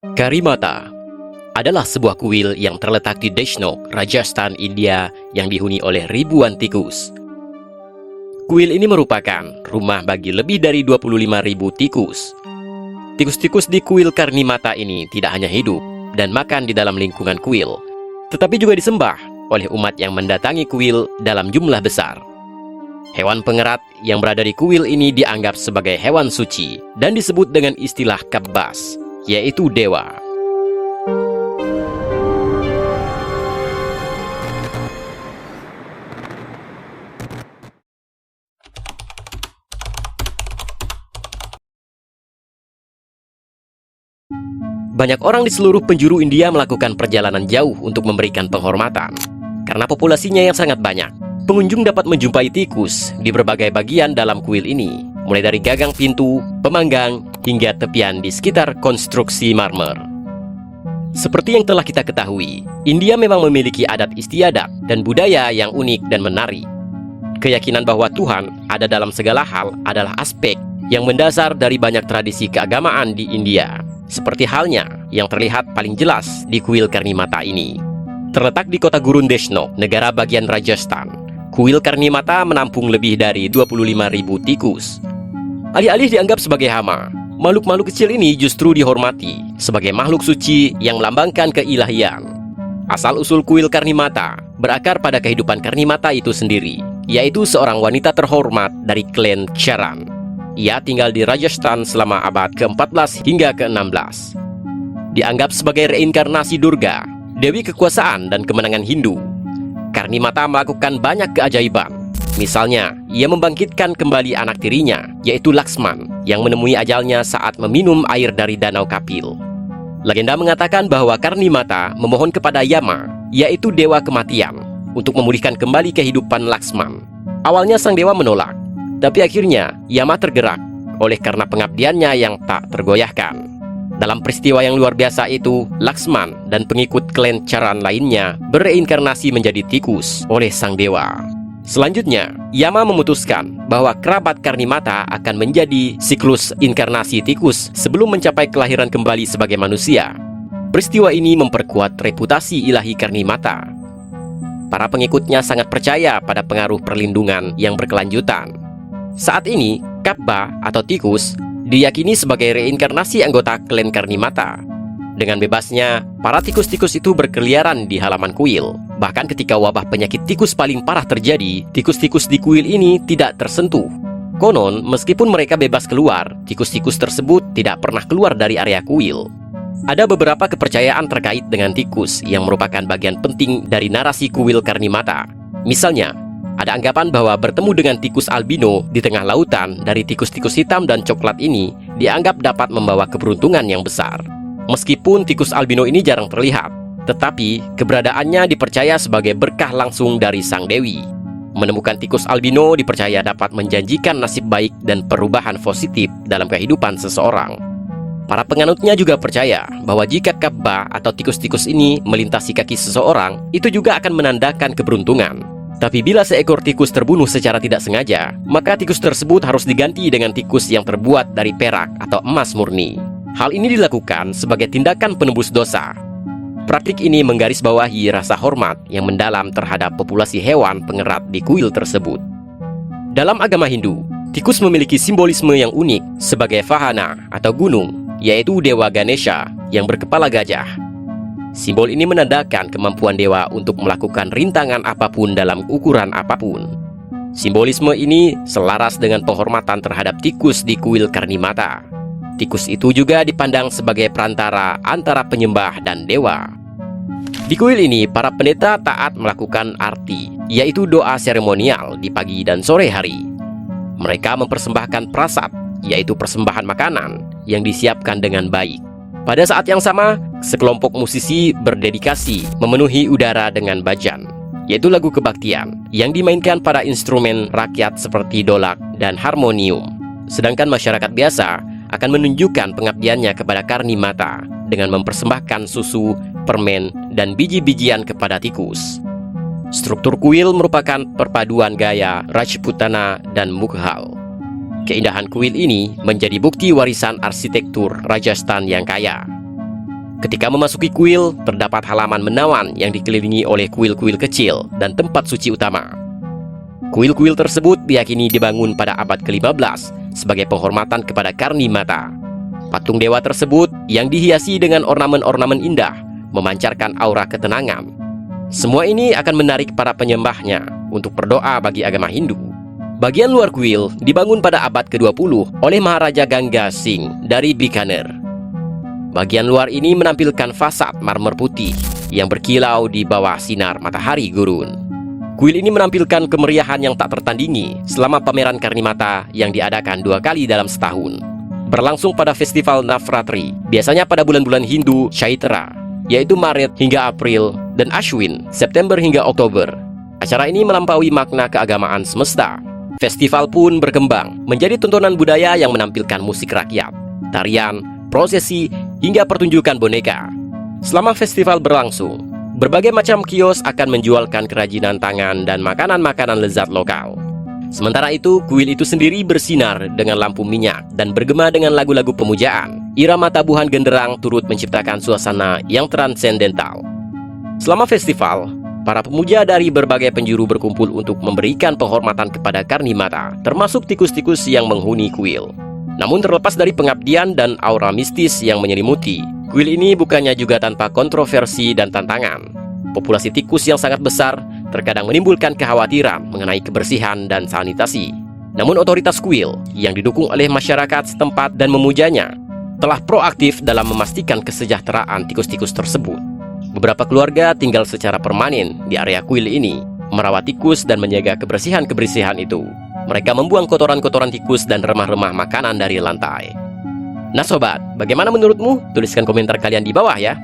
Karimata adalah sebuah kuil yang terletak di Deshnok, Rajasthan, India yang dihuni oleh ribuan tikus. Kuil ini merupakan rumah bagi lebih dari 25.000 tikus. Tikus-tikus di kuil Karimata ini tidak hanya hidup dan makan di dalam lingkungan kuil, tetapi juga disembah oleh umat yang mendatangi kuil dalam jumlah besar. Hewan pengerat yang berada di kuil ini dianggap sebagai hewan suci dan disebut dengan istilah kabbas, yaitu dewa. Banyak orang di seluruh penjuru India melakukan perjalanan jauh untuk memberikan penghormatan. Karena populasinya yang sangat banyak, pengunjung dapat menjumpai tikus di berbagai bagian dalam kuil ini, mulai dari gagang pintu, pemanggang, hingga tepian di sekitar konstruksi marmer. Seperti yang telah kita ketahui, India memang memiliki adat istiadat dan budaya yang unik dan menarik. Keyakinan bahwa Tuhan ada dalam segala hal adalah aspek yang mendasar dari banyak tradisi keagamaan di India, seperti halnya yang terlihat paling jelas di kuil Karimata ini. Terletak di kota Gurun Deshnok, negara bagian Rajasthan, kuil Karimata menampung lebih dari 25.000 tikus. Alih-alih dianggap sebagai hama, makhluk-makhluk kecil ini justru dihormati sebagai makhluk suci yang melambangkan keilahian. Asal-usul kuil Karimata berakar pada kehidupan Karimata itu sendiri, yaitu seorang wanita terhormat dari klan Charan. Ia tinggal di Rajasthan selama abad ke-14 hingga ke-16. Dianggap sebagai reinkarnasi Durga, dewi kekuasaan dan kemenangan Hindu. Karimata melakukan banyak keajaiban. Misalnya, ia membangkitkan kembali anak tirinya, yaitu Laksman, yang menemui ajalnya saat meminum air dari danau Kapil. Legenda mengatakan bahwa Karimata memohon kepada Yama, yaitu dewa kematian, untuk memulihkan kembali kehidupan Laksman. Awalnya sang dewa menolak, tapi akhirnya Yama tergerak oleh karena pengabdiannya yang tak tergoyahkan. Dalam peristiwa yang luar biasa itu, Laksman dan pengikut klan Charan lainnya bereinkarnasi menjadi tikus oleh sang dewa. Selanjutnya, Yama memutuskan bahwa kerabat Karimata akan menjadi siklus inkarnasi tikus sebelum mencapai kelahiran kembali sebagai manusia. Peristiwa ini memperkuat reputasi ilahi Karimata. Para pengikutnya sangat percaya pada pengaruh perlindungan yang berkelanjutan. Saat ini, Kabba atau tikus diyakini sebagai reinkarnasi anggota klan Karimata. Dengan bebasnya, para tikus-tikus itu berkeliaran di halaman kuil. Bahkan ketika wabah penyakit tikus paling parah terjadi, tikus-tikus di kuil ini tidak tersentuh. Konon, meskipun mereka bebas keluar, tikus-tikus tersebut tidak pernah keluar dari area kuil. Ada beberapa kepercayaan terkait dengan tikus yang merupakan bagian penting dari narasi kuil Karimata. Misalnya, ada anggapan bahwa bertemu dengan tikus albino di tengah lautan dari tikus-tikus hitam dan coklat ini dianggap dapat membawa keberuntungan yang besar. Meskipun tikus albino ini jarang terlihat, tetapi keberadaannya dipercaya sebagai berkah langsung dari sang dewi. Menemukan tikus albino dipercaya dapat menjanjikan nasib baik dan perubahan positif dalam kehidupan seseorang. Para penganutnya juga percaya bahwa jika Kabba atau tikus-tikus ini melintasi kaki seseorang, itu juga akan menandakan keberuntungan. Tapi bila seekor tikus terbunuh secara tidak sengaja, maka tikus tersebut harus diganti dengan tikus yang terbuat dari perak atau emas murni. Hal ini dilakukan sebagai tindakan penebus dosa. Praktik ini menggarisbawahi rasa hormat yang mendalam terhadap populasi hewan pengerat di kuil tersebut. Dalam agama Hindu, tikus memiliki simbolisme yang unik sebagai vahana atau gunung, yaitu dewa Ganesha yang berkepala gajah. Simbol ini menandakan kemampuan dewa untuk melakukan rintangan apapun dalam ukuran apapun. Simbolisme ini selaras dengan penghormatan terhadap tikus di kuil Karimata. Tikus itu juga dipandang sebagai perantara antara penyembah dan dewa. Di kuil ini, para pendeta taat melakukan arti, yaitu doa seremonial di pagi dan sore hari. Mereka mempersembahkan prasad, yaitu persembahan makanan yang disiapkan dengan baik. Pada saat yang sama, sekelompok musisi berdedikasi memenuhi udara dengan bajan, yaitu lagu kebaktian yang dimainkan pada instrumen rakyat seperti dolak dan harmonium. Sedangkan masyarakat biasa akan menunjukkan pengabdiannya kepada Karimata dengan mempersembahkan susu, permen, dan biji-bijian kepada tikus. Struktur kuil merupakan perpaduan gaya Rajputana dan Mughal. Keindahan kuil ini menjadi bukti warisan arsitektur Rajasthan yang kaya. Ketika memasuki kuil, terdapat halaman menawan yang dikelilingi oleh kuil-kuil kecil dan tempat suci utama. Kuil-kuil tersebut diyakini dibangun pada abad ke-15 sebagai penghormatan kepada Karni Mata. Patung dewa tersebut yang dihiasi dengan ornamen-ornamen indah memancarkan aura ketenangan. Semua ini akan menarik para penyembahnya untuk berdoa bagi agama Hindu. Bagian luar kuil dibangun pada abad ke-20 oleh Maharaja Ganga Singh dari Bikaner. Bagian luar ini menampilkan fasad marmer putih yang berkilau di bawah sinar matahari gurun. Kuil ini menampilkan kemeriahan yang tak tertandingi selama pameran Karni Mata yang diadakan 2 kali dalam setahun. Berlangsung pada festival Navratri, biasanya pada bulan-bulan Hindu Chaitra, yaitu Maret hingga April, dan Ashwin, September hingga Oktober. Acara ini melampaui makna keagamaan semesta. Festival pun berkembang menjadi tontonan budaya yang menampilkan musik rakyat, tarian, prosesi, hingga pertunjukan boneka. Selama festival berlangsung, berbagai macam kios akan menjualkan kerajinan tangan dan makanan-makanan lezat lokal. Sementara itu, kuil itu sendiri bersinar dengan lampu minyak dan bergema dengan lagu-lagu pemujaan. Irama tabuhan genderang turut menciptakan suasana yang transendental. Selama festival, para pemuja dari berbagai penjuru berkumpul untuk memberikan penghormatan kepada Karni Mata, termasuk tikus-tikus yang menghuni kuil. Namun terlepas dari pengabdian dan aura mistis yang menyelimuti, kuil ini bukannya juga tanpa kontroversi dan tantangan. Populasi tikus yang sangat besar terkadang menimbulkan kekhawatiran mengenai kebersihan dan sanitasi. Namun otoritas kuil yang didukung oleh masyarakat setempat dan memujanya telah proaktif dalam memastikan kesejahteraan tikus-tikus tersebut. Beberapa keluarga tinggal secara permanen di area kuil ini, merawat tikus dan menjaga kebersihan-kebersihan itu. Mereka membuang kotoran-kotoran tikus dan remah-remah makanan dari lantai. Nah sobat, bagaimana menurutmu? Tuliskan komentar kalian di bawah ya.